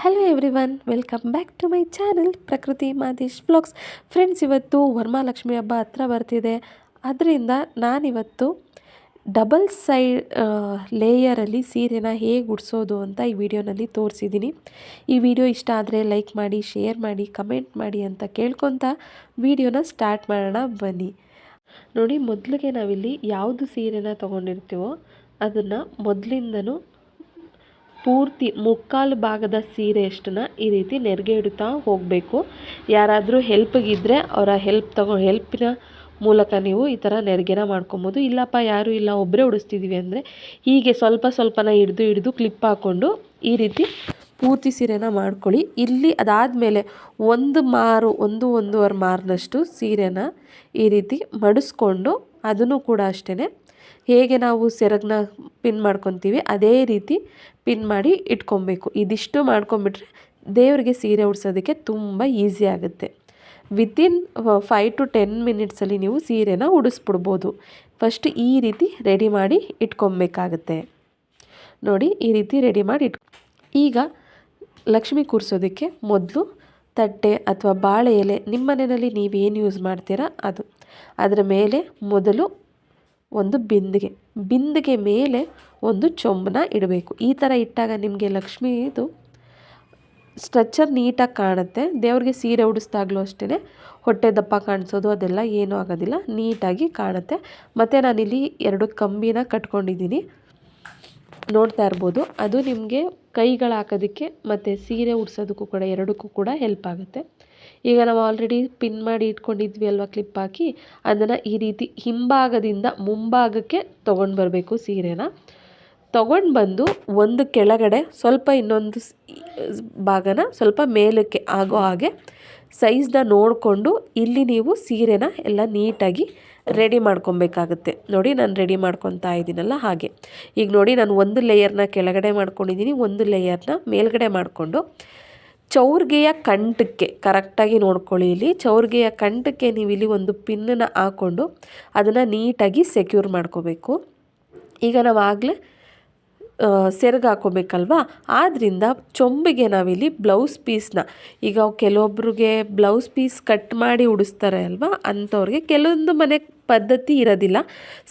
Hello everyone, welcome back to my channel Prakruthi Madesh vlogs. Friends, ಇವತ್ತು ವರಮಹಾಲಕ್ಷ್ಮಿ ಹಬ್ಬ ಹತ್ರ ಬರ್ತಿದೆ. ಅದರಿಂದ ನಾನಿವತ್ತು ಡಬಲ್ ಸೈಡ್ ಲೇಯರಲ್ಲಿ ಸೀರೆನ ಹೇಗೆ ಉಡಿಸೋದು ಅಂತ ಈ ವಿಡಿಯೋನಲ್ಲಿ ತೋರಿಸಿದ್ದೀನಿ. ಈ ವಿಡಿಯೋ ಇಷ್ಟ ಆದರೆ ಲೈಕ್ ಮಾಡಿ, ಶೇರ್ ಮಾಡಿ, ಕಮೆಂಟ್ ಮಾಡಿ ಅಂತ ಕೇಳ್ಕೊತ ವಿಡಿಯೋನ ಸ್ಟಾರ್ಟ್ ಮಾಡೋಣ ಬನ್ನಿ. ನೋಡಿ, ಮೊದಲಿಗೆ ನಾವಿಲ್ಲಿ ಯಾವುದು ಸೀರೆನ ತೊಗೊಂಡಿರ್ತೀವೋ ಅದನ್ನು ಮೊದಲಿಂದನೂ ಪೂರ್ತಿ ಮುಕ್ಕಾಲು ಭಾಗದ ಸೀರೆಯಷ್ಟನ್ನು ಈ ರೀತಿ ನೆರಿಗೆ ಇಡ್ತಾ ಹೋಗಬೇಕು. ಯಾರಾದರೂ ಹೆಲ್ಪ್ಗಿದ್ದರೆ ಅವರ ಹೆಲ್ಪಿನ ಮೂಲಕ ನೀವು ಈ ಥರ ನೆರಿಗೆನ ಮಾಡ್ಕೊಬೋದು. ಇಲ್ಲಪ್ಪ ಯಾರೂ ಇಲ್ಲ, ಒಬ್ಬರೇ ಉಡಿಸ್ತಿದ್ದೀವಿ ಅಂದರೆ ಹೀಗೆ ಸ್ವಲ್ಪ ಸ್ವಲ್ಪನ ಹಿಡಿದು ಕ್ಲಿಪ್ ಹಾಕ್ಕೊಂಡು ಈ ರೀತಿ ಪೂರ್ತಿ ಸೀರೆನ ಮಾಡ್ಕೊಳ್ಳಿ. ಇಲ್ಲಿ ಅದಾದಮೇಲೆ ಒಂದೂವರೆ ಮಾರ್ನಷ್ಟು ಸೀರೆನ ಈ ರೀತಿ ಮಡಿಸ್ಕೊಂಡು ಅದನ್ನು ಕೂಡ ಅಷ್ಟೇ ಹೇಗೆ ನಾವು ಸೆರಗನ್ನ ಪಿನ್ ಮಾಡ್ಕೊತೀವಿ ಅದೇ ರೀತಿ ಪಿನ್ ಮಾಡಿ ಇಟ್ಕೊಬೇಕು. ಇದಿಷ್ಟು ಮಾಡ್ಕೊಂಬಿಟ್ರೆ ದೇವರಿಗೆ ಸೀರೆ ಉಡ್ಸೋದಕ್ಕೆ ತುಂಬ ಈಸಿ ಆಗುತ್ತೆ. ವಿತಿನ್ 5 to 10 ಮಿನಿಟ್ಸಲ್ಲಿ ನೀವು ಸೀರೆನ ಉಡಿಸ್ಬಿಡ್ಬೋದು. ಫಸ್ಟ್ ಈ ರೀತಿ ರೆಡಿ ಮಾಡಿ ಇಟ್ಕೊಬೇಕಾಗತ್ತೆ. ನೋಡಿ, ಈ ರೀತಿ ರೆಡಿ ಮಾಡಿ ಈಗ ಲಕ್ಷ್ಮಿ ಕೂರಿಸೋದಕ್ಕೆ ಮೊದಲು ತಟ್ಟೆ ಅಥವಾ ಬಾಳೆ ಎಲೆ, ನಿಮ್ಮ ಮನೆಯಲ್ಲಿ ನೀವೇನು ಯೂಸ್ ಮಾಡ್ತೀರಾ ಅದು, ಅದರ ಮೇಲೆ ಮೊದಲು ಒಂದು ಬಿಂದಿಗೆ ಮೇಲೆ ಒಂದು ಚೊಂಬನ್ನ ಇಡಬೇಕು. ಈ ಥರ ಇಟ್ಟಾಗ ನಿಮಗೆ ಲಕ್ಷ್ಮೀದು ಸ್ಟ್ರಕ್ಚರ್ ನೀಟಾಗಿ ಕಾಣುತ್ತೆ. ದೇವ್ರಿಗೆ ಸೀರೆ ಉಡಿಸ್ದಾಗಲೂ ಅಷ್ಟೇ ಹೊಟ್ಟೆ ದಪ್ಪ ಕಾಣಿಸೋದು ಅದೆಲ್ಲ ಏನೂ ಆಗೋದಿಲ್ಲ, ನೀಟಾಗಿ ಕಾಣುತ್ತೆ. ಮತ್ತು ನಾನಿಲ್ಲಿ 2 ಕಂಬಿನ ಕಟ್ಕೊಂಡಿದ್ದೀನಿ, ನೋಡ್ತಾ ಇರ್ಬೋದು. ಅದು ನಿಮಗೆ ಕೈಗಳು ಹಾಕೋದಕ್ಕೆ ಮತ್ತು ಸೀರೆ ಉಡ್ಸೋದಕ್ಕೂ ಕೂಡ ಎರಡಕ್ಕೂ ಕೂಡ ಹೆಲ್ಪ್ ಆಗುತ್ತೆ. ಈಗ ನಾವು ಆಲ್ರೆಡಿ ಪಿನ್ ಮಾಡಿ ಇಟ್ಕೊಂಡಿದ್ವಿ ಅಲ್ವಾ, ಕ್ಲಿಪ್ ಹಾಕಿ, ಅದನ್ನು ಈ ರೀತಿ ಹಿಂಭಾಗದಿಂದ ಮುಂಭಾಗಕ್ಕೆ ತೊಗೊಂಡು ಬರಬೇಕು. ಸೀರೆನ ತೊಗೊಂಡು ಬಂದು ಒಂದು ಕೆಳಗಡೆ ಸ್ವಲ್ಪ, ಇನ್ನೊಂದು ಭಾಗನ ಸ್ವಲ್ಪ ಮೇಲಕ್ಕೆ ಆಗೋ ಹಾಗೆ ಸೈಜ್ನ ನೋಡಿಕೊಂಡು ಇಲ್ಲಿ ನೀವು ಸೀರೆನ ಎಲ್ಲ ನೀಟಾಗಿ ರೆಡಿ ಮಾಡ್ಕೊಬೇಕಾಗುತ್ತೆ. ನೋಡಿ, ನಾನು ರೆಡಿ ಮಾಡ್ಕೊತಾ ಇದ್ದೀನಲ್ಲ ಹಾಗೆ. ಈಗ ನೋಡಿ, ನಾನು ಒಂದು ಲೇಯರ್ನ ಕೆಳಗಡೆ ಮಾಡ್ಕೊಂಡಿದ್ದೀನಿ, ಒಂದು ಲೇಯರ್ನ ಮೇಲ್ಗಡೆ ಮಾಡಿಕೊಂಡು ಚೌರ್ಗೆಯ ಕಂಠಕ್ಕೆ ಕರೆಕ್ಟಾಗಿ ನೋಡ್ಕೊಳ್ಳಿ. ಇಲ್ಲಿ ಚೌರ್ಗೆಯ ಕಂಠಕ್ಕೆ ನೀವು ಇಲ್ಲಿ ಒಂದು ಪಿನ್ನನ್ನು ಹಾಕ್ಕೊಂಡು ಅದನ್ನು ನೀಟಾಗಿ ಸೆಕ್ಯೂರ್ ಮಾಡ್ಕೋಬೇಕು. ಈಗ ನಾವು ಆಗಲೇ ಸೆರಗು ಹಾಕ್ಕೋಬೇಕಲ್ವಾ, ಆದ್ದರಿಂದ ಚೊಂಬಿಗೆ ನಾವಿಲ್ಲಿ ಬ್ಲೌಸ್ ಪೀಸ್ನ, ಈಗ ಕೆಲವೊಬ್ರಿಗೆ ಬ್ಲೌಸ್ ಪೀಸ್ ಕಟ್ ಮಾಡಿ ಉಡಿಸ್ತಾರೆ ಅಲ್ವಾ, ಅಂಥವ್ರಿಗೆ ಕೆಲವೊಂದು ಮನೆ ಪದ್ಧತಿ ಇರೋದಿಲ್ಲ,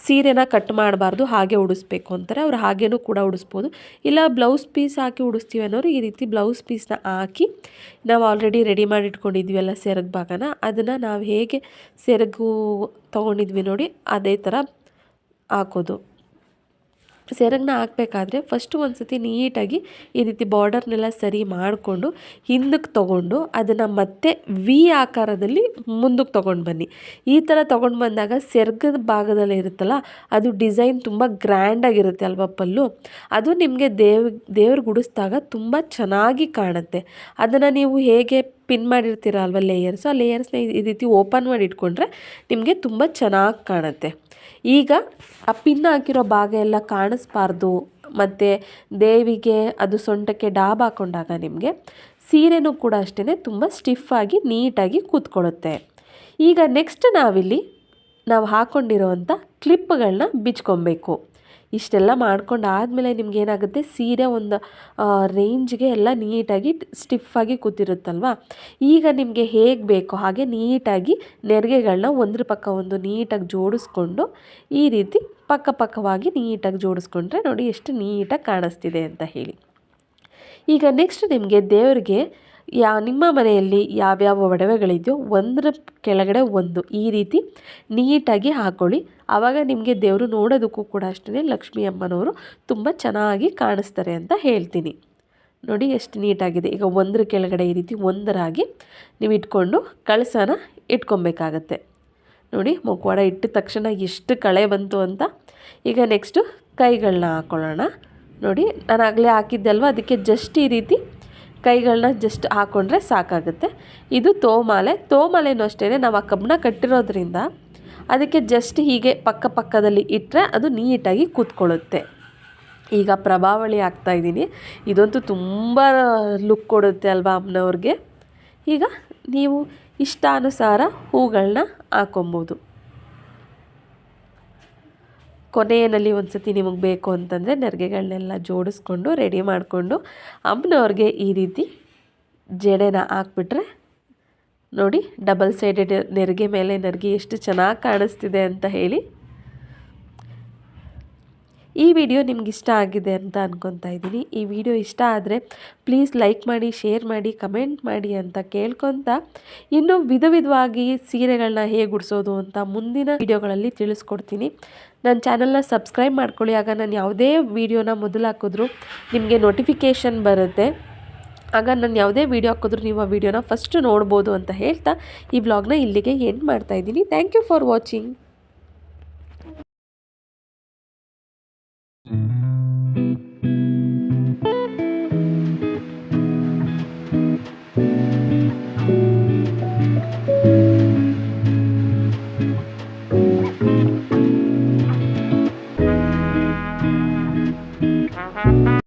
ಸೀರೆನ ಕಟ್ ಮಾಡಬಾರ್ದು ಹಾಗೆ ಉಡಿಸ್ಬೇಕು ಅಂತಾರೆ. ಅವ್ರು ಹಾಗೇನೂ ಕೂಡ ಉಡಿಸ್ಬೋದು. ಇಲ್ಲ ಬ್ಲೌಸ್ ಪೀಸ್ ಹಾಕಿ ಉಡಿಸ್ತೀವಿ ಅನ್ನೋರು ಈ ರೀತಿ ಬ್ಲೌಸ್ ಪೀಸ್ನ ಹಾಕಿ, ನಾವು ಆಲ್ರೆಡಿ ರೆಡಿ ಮಾಡಿ ಇಟ್ಕೊಂಡಿದ್ವಿ ಸೆರಗು ಭಾಗನ, ಅದನ್ನು ನಾವು ಹೇಗೆ ಸೆರಗು ತೊಗೊಂಡಿದ್ವಿ ನೋಡಿ ಅದೇ ಥರ ಹಾಕೋದು. ಸೆರಗನ್ನ ಹಾಕಬೇಕಾದ್ರೆ ಫಸ್ಟು ಒಂದು ಸತಿ ನೀಟಾಗಿ ಈ ರೀತಿ ಬಾರ್ಡರ್ನೆಲ್ಲ ಸರಿ ಮಾಡಿಕೊಂಡು ಹಿಂದಕ್ಕೆ ತೊಗೊಂಡು ಅದನ್ನು ಮತ್ತೆ ವಿ ಆಕಾರದಲ್ಲಿ ಮುಂದಕ್ಕೆ ತೊಗೊಂಡು ಬನ್ನಿ. ಈ ಥರ ತೊಗೊಂಡು ಬಂದಾಗ ಸೆರಗದ ಭಾಗದಲ್ಲಿ ಇರುತ್ತಲ್ಲ, ಅದು ಡಿಸೈನ್ ತುಂಬ ಗ್ರ್ಯಾಂಡಾಗಿರುತ್ತೆ ಅಲ್ವಾ ಪಲ್ಲು, ಅದು ನಿಮಗೆ ದೇವ್ರಿಗೆ ಉಡಿಸ್ದಾಗ ತುಂಬ ಚೆನ್ನಾಗಿ ಕಾಣುತ್ತೆ. ಅದನ್ನು ನೀವು ಹೇಗೆ ಪಿನ್ ಮಾಡಿರ್ತೀರ ಅಲ್ವಾ ಲೇಯರ್ಸ್, ಆ ಲೇಯರ್ಸ್ನ ಈ ರೀತಿ ಓಪನ್ ಮಾಡಿ ಇಟ್ಕೊಂಡ್ರೆ ನಿಮಗೆ ತುಂಬ ಚೆನ್ನಾಗಿ ಕಾಣುತ್ತೆ. ಈಗ ಆ ಪಿನ್ ಹಾಕಿರೋ ಭಾಗ ಎಲ್ಲ ಕಾಣಿಸ್ಬಾರ್ದು, ಮತ್ತು ದೇವಿಗೆ ಅದು ಸೊಂಟಕ್ಕೆ ಡಾಬ್ ಹಾಕೊಂಡಾಗ ನಿಮಗೆ ಸೀರೆನೂ ಕೂಡ ಅಷ್ಟೇ ತುಂಬ ಸ್ಟಿಫಾಗಿ ನೀಟಾಗಿ ಕೂತ್ಕೊಳ್ಳುತ್ತೆ. ಈಗ ನೆಕ್ಸ್ಟ್ ನಾವು ಹಾಕ್ಕೊಂಡಿರೋವಂಥ ಕ್ಲಿಪ್ಗಳನ್ನ ಬಿಚ್ಕೊಬೇಕು. ಇಷ್ಟೆಲ್ಲ ಮಾಡ್ಕೊಂಡು ಆದಮೇಲೆ ನಿಮ್ಗೆ ಏನಾಗುತ್ತೆ, ಸೀರೆ ಒಂದು ರೇಂಜ್ಗೆ ಎಲ್ಲ ನೀಟಾಗಿ ಸ್ಟಿಫಾಗಿ ಕೂತಿರುತ್ತಲ್ವ. ಈಗ ನಿಮಗೆ ಹೇಗೆ ಬೇಕೋ ಹಾಗೆ ನೀಟಾಗಿ ನೆರಿಗೆಗಳನ್ನ ಒಂದ್ರ ಪಕ್ಕ ಒಂದು ನೀಟಾಗಿ ಜೋಡಿಸ್ಕೊಂಡು ಈ ರೀತಿ ಪಕ್ಕವಾಗಿ ನೀಟಾಗಿ ಜೋಡಿಸ್ಕೊಂಡ್ರೆ ನೋಡಿ ಎಷ್ಟು ನೀಟಾಗಿ ಕಾಣಿಸ್ತಿದೆ ಅಂತ ಹೇಳಿ. ಈಗ ನೆಕ್ಸ್ಟ್ ನಿಮಗೆ ದೇವರಿಗೆ ನಿಮ್ಮ ಮನೆಯಲ್ಲಿ ಯಾವ್ಯಾವ ಒಡವೆಗಳಿದೆಯೋ ಒಂದರ ಕೆಳಗಡೆ ಒಂದು ಈ ರೀತಿ ನೀಟಾಗಿ ಹಾಕ್ಕೊಳ್ಳಿ. ಆವಾಗ ನಿಮಗೆ ದೇವರು ನೋಡೋದಕ್ಕೂ ಕೂಡ ಅಷ್ಟೇ ಲಕ್ಷ್ಮೀ ಅಮ್ಮನವರು ತುಂಬ ಚೆನ್ನಾಗಿ ಕಾಣಿಸ್ತಾರೆ ಅಂತ ಹೇಳ್ತೀನಿ. ನೋಡಿ ಎಷ್ಟು ನೀಟಾಗಿದೆ. ಈಗ ಒಂದರ ಕೆಳಗಡೆ ಈ ರೀತಿ ಒಂದರಾಗಿ ನೀವು ಇಟ್ಕೊಂಡು ಕಳಸನ ಇಟ್ಕೊಬೇಕಾಗತ್ತೆ. ನೋಡಿ, ಮುಖವಾಡ ಇಟ್ಟ ತಕ್ಷಣ ಎಷ್ಟು ಕಳೆ ಬಂತು ಅಂತ. ಈಗ ನೆಕ್ಸ್ಟು ಕೈಗಳನ್ನ ಹಾಕ್ಕೊಳ್ಳೋಣ. ನೋಡಿ, ನಾನು ಆಗಲೇ ಹಾಕಿದ್ದೆ ಅಲ್ವ, ಅದಕ್ಕೆ ಜಸ್ಟ್ ಈ ರೀತಿ ಕೈಗಳನ್ನ ಜಸ್ಟ್ ಹಾಕ್ಕೊಂಡ್ರೆ ಸಾಕಾಗುತ್ತೆ. ಇದು ತೋಮಾಲೆನೂ ಅಷ್ಟೇ, ನಾವು ಆ ಕಬ್ಬನ್ನ ಕಟ್ಟಿರೋದ್ರಿಂದ ಅದಕ್ಕೆ ಜಸ್ಟ್ ಹೀಗೆ ಪಕ್ಕದಲ್ಲಿ ಇಟ್ಟರೆ ಅದು ನೀಟಾಗಿ ಕೂತ್ಕೊಳ್ಳುತ್ತೆ. ಈಗ ಪ್ರಭಾವಳಿ ಹಾಕ್ತಾಯಿದ್ದೀನಿ. ಇದಂತೂ ತುಂಬ ಲುಕ್ ಕೊಡುತ್ತೆ ಅಲ್ವಾ ಅಮ್ಮನವ್ರಿಗೆ. ಈಗ ನೀವು ಇಷ್ಟಾನುಸಾರ ಹೂಗಳನ್ನ ಹಾಕ್ಕೊಬೋದು. ಕೊನೆಯಲ್ಲಿ ಒಂದು ಸತಿ ನಿಮಗೆ ಬೇಕು ಅಂತಂದರೆ ನೆರಿಗೆಗಳನ್ನೆಲ್ಲ ಜೋಡಿಸ್ಕೊಂಡು ರೆಡಿ ಮಾಡಿಕೊಂಡು ಅಮ್ಮನವ್ರಿಗೆ ಈ ರೀತಿ ಜಡೆನ ಹಾಕ್ಬಿಟ್ರೆ ನೋಡಿ ಡಬಲ್ ಸೈಡೆಡ್ ನೆರಿಗೆ ಮೇಲೆ ನೆರಿಗೆ ಎಷ್ಟು ಚೆನ್ನಾಗಿ ಕಾಣಿಸ್ತಿದೆ ಅಂತ ಹೇಳಿ. ಈ ವಿಡಿಯೋ ನಿಮ್ಗೆ ಇಷ್ಟ ಆಗಿದೆ ಅಂತ ಅನ್ಕೊತಾ ಇದ್ದೀನಿ. ಈ ವಿಡಿಯೋ ಇಷ್ಟ ಆದರೆ ಪ್ಲೀಸ್ ಲೈಕ್ ಮಾಡಿ, ಶೇರ್ ಮಾಡಿ, ಕಮೆಂಟ್ ಮಾಡಿ ಅಂತ ಕೇಳ್ಕೊತ ಇನ್ನು ವಿಧವಾಗಿ ಸೀರೆಗಳನ್ನ ಹೇಗೆ ಉಡಿಸೋದು ಅಂತ ಮುಂದಿನ ವಿಡಿಯೋಗಳಲ್ಲಿ ತಿಳಿಸ್ಕೊಡ್ತೀನಿ. ನನ್ನ ಚಾನಲ್ನ ಸಬ್ಸ್ಕ್ರೈಬ್ ಮಾಡ್ಕೊಳ್ಳಿ. ಆಗ ನಾನು ಯಾವುದೇ ವಿಡಿಯೋನ ಮೊದಲು ಹಾಕಿದ್ರು ನಿಮಗೆ ನೋಟಿಫಿಕೇಷನ್ ಬರುತ್ತೆ. ಆಗ ನಾನು ಯಾವುದೇ ವಿಡಿಯೋ ಹಾಕಿದ್ರು ನೀವು ಆ ವಿಡಿಯೋನ ಫಸ್ಟ್ ನೋಡ್ಬೋದು ಅಂತ ಹೇಳ್ತಾ ಈ ವ್ಲಾಗ್ನ ಇಲ್ಲಿಗೆ ಎಂಡ್ ಮಾಡ್ತಾಯಿದ್ದೀನಿ. Thank you for watching.